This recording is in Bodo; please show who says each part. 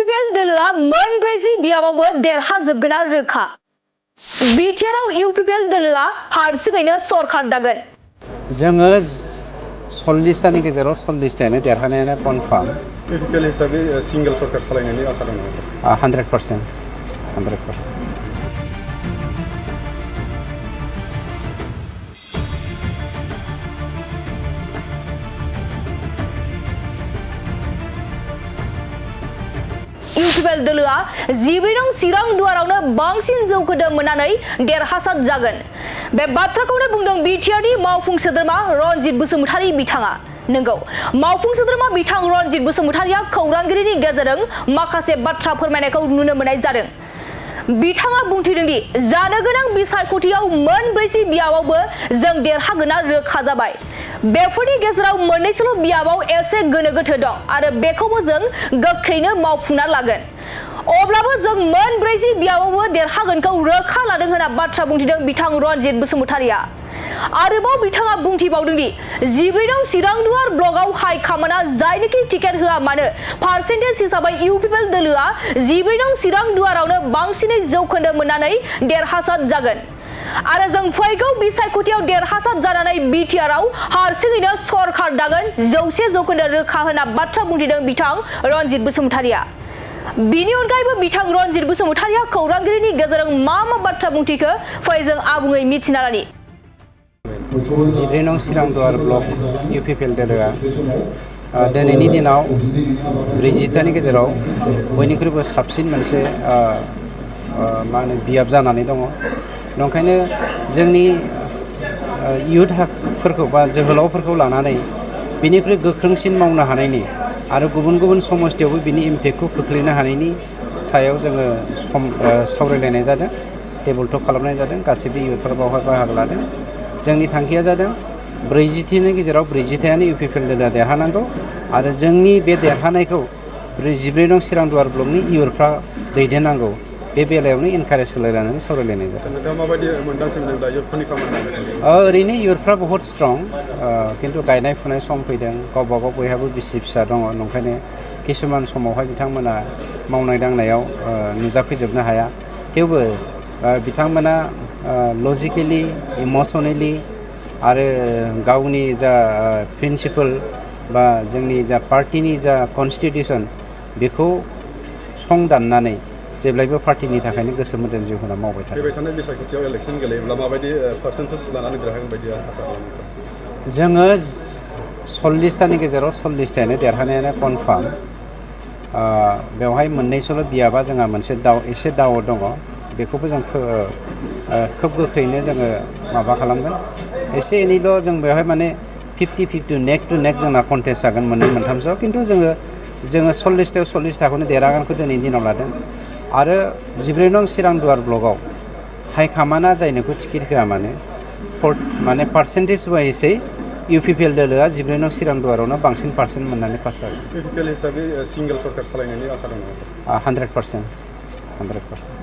Speaker 1: UPPL दोलोआ मोनब्रै बियाबावबो देरहाजोबगोन रोखा। बिटिआरआव UPPL दोलोआ हारसिङैनो सरखार दागोन।
Speaker 2: जोङो 40तानि गेजेराव 40तायानो देरहानायानो कनफार्म।
Speaker 3: UPPL हिसाबै सिंगल सरखार सालायनायनि आसा दं नामा?
Speaker 2: 100%।
Speaker 1: UPPL दोलोआ 14 नं चिरां दुवारावनो बांसिन जौखोन्दो मोननानै देरहासार जागोन। बे बाथ्राखौनो बुंदों बिटिआरनि मावफुं सोद्रोमा रनजित बसुमतारी बिथाङा। नंगौ, मावफुं सोद्रोमा बिथां रनजित बसुमतारीया खौरांगिरिनि गेजेरजों माखासे बाथ्रा फोरमायनायखौ नुनो मोननाय जादों। बिथाङा बुंथिदों दि जानो गोनां बिसायख'थियाव मोनब्रै बियाबावबो जों देरहागोना रोखा जाबाय। बेफोरनि गेजेराव मोननैसोल' बियाबाव एसे गोनो गोथो दं आरो बेखौबो जों गोख्रैनो मावफुंना लागोन। अब्लाबो जों मोनब्रै बियाबावबो देरहागोनखौ रोखा लादों होनना बाथ्रा बुंथिदों बिथां रनजित बसुमतारीया। आरोबाव बिथाङा बुंथिबावदों दि 14 नं चिरां दुवार ब्लकआव हाइकमान्डआ जायनोखि टिकेट होआ मानो पार्सेन्टेज हिसाबै UPPL दोलोआ 14 नं चिरां दुवारावनो बांसिनै जौखोन्दो मोननानै देरहासार जागोन। आरो जों फैगौ बिसायख'थियाव देरहासार जानानै बिटिआरआव हारसिङैनो सरखार दागोन 100% रोखा होनना बाथ्रा बुंथिदों बिथां रनजित बसुमतारीया। बिनि अनगायैबो बिथां रनजित बसुमतारीया खौरांगिरिनि गेजेरजों मा बाथ्रा बुंथिखो फै जों आबुङै मिथिना लानि।
Speaker 2: 14 नं चिरां दुवार ब्लक UPPL दोलोआ दिनैनि दिनाव 40तानि गेजेराव बयनिख्रुइबो साबसिन मोनसे बियाब जानानै दङ। नंखायनो जोंनि इयुथफोरखौ बा जोहोलावफोरखौ लानानै बिनिख्रुइ गोख्रोंसिन मावनो हानायनि आरो गुबुन गुबुन समस्थियावबो बिनि इम्पेक्टखौ खोख्लैनो हानायनि सायाव जोङो सावरायलायनाय जादों, टेबोल टक खालामनाय जादों। गासैबो इयुथफोरा बावहाय बाहागो लादों। जोंनि थांखिया जादों 40तिनि गेजेराव 40तायानो UPPL दोलोआ देरहानांगौ आरो जोंनि बे देरहानायखौ 14 नं चिरां दुवार ब्लकनि इयुथफ्रा दैदेननांगौ। बे बेलायावनो इनकारेज होलायनानै सावरायलायनाय जादों।
Speaker 3: नोंथाङा माबायदि मोन्दांथि मोनदों दा इयुथफोरनि खामानि?
Speaker 2: ओरैनो इयुथफ्रा बहुत स्ट्रं, खिन्थु गायनाय फुनाय सम फैदों, गावबा गाव बयहाबो बिसि फिसा दङ। नंखायनो किसुमान समावहाय बिथांमोना मावनाय दांनायाव नुजाफैजोबनो हाया। थेवबो बिथांमोना लजिकेलि, इमसनेलि आरो गावनि जा प्रिन्सिपल बा जोंनि जा पार्टिनि जा कनस्टिटिउसन बेखौ संदाननानै जेब्लायबो पार्टिनि थाखायनो गोसो मोदोम जिउ होना मावबाय थादों।
Speaker 3: फैबाय थानाय बिसायख'थियाव इलेक्सन गेलेयोब्ला माबायदि पार्सेन्टेज लानानै देरहागोन बायदि आसा खालामो?
Speaker 2: जोङो 40तानि गेजेराव 40तायानो देरहानायानो कनफार्म। बेवहाय मोननैसोल' बियाबा जोंहा मोनसे एसे दाव दङ। बेखौबो जों खोब गोख्रैनो जोङो माबा खालामगोन। एसे एनैल' जों बेवहाय माने 50-50 नेक टु नेक जोंना कन्टेस्ट जागोन मोननै मोनथामसोआव। खिन्थु जोङो 40तायाव 40ताखौनो देरहागोनखौ दिनैनि दिनाव लादों। आरो 14 नं चिरां दुवार ब्लकआव हाइकमान्डआ जायनोखौ टिकेट होआ माने पार्सेन्टेज वाइसै UPPL दोलोआ 14 नं चिरां दुवारावनो बांसिन पार्सेन्ट मोननानै पास जागोन।
Speaker 3: UPPL हिसाबै सिंगल सरखार सालायनायनि आसा दं नामा?
Speaker 2: 100%।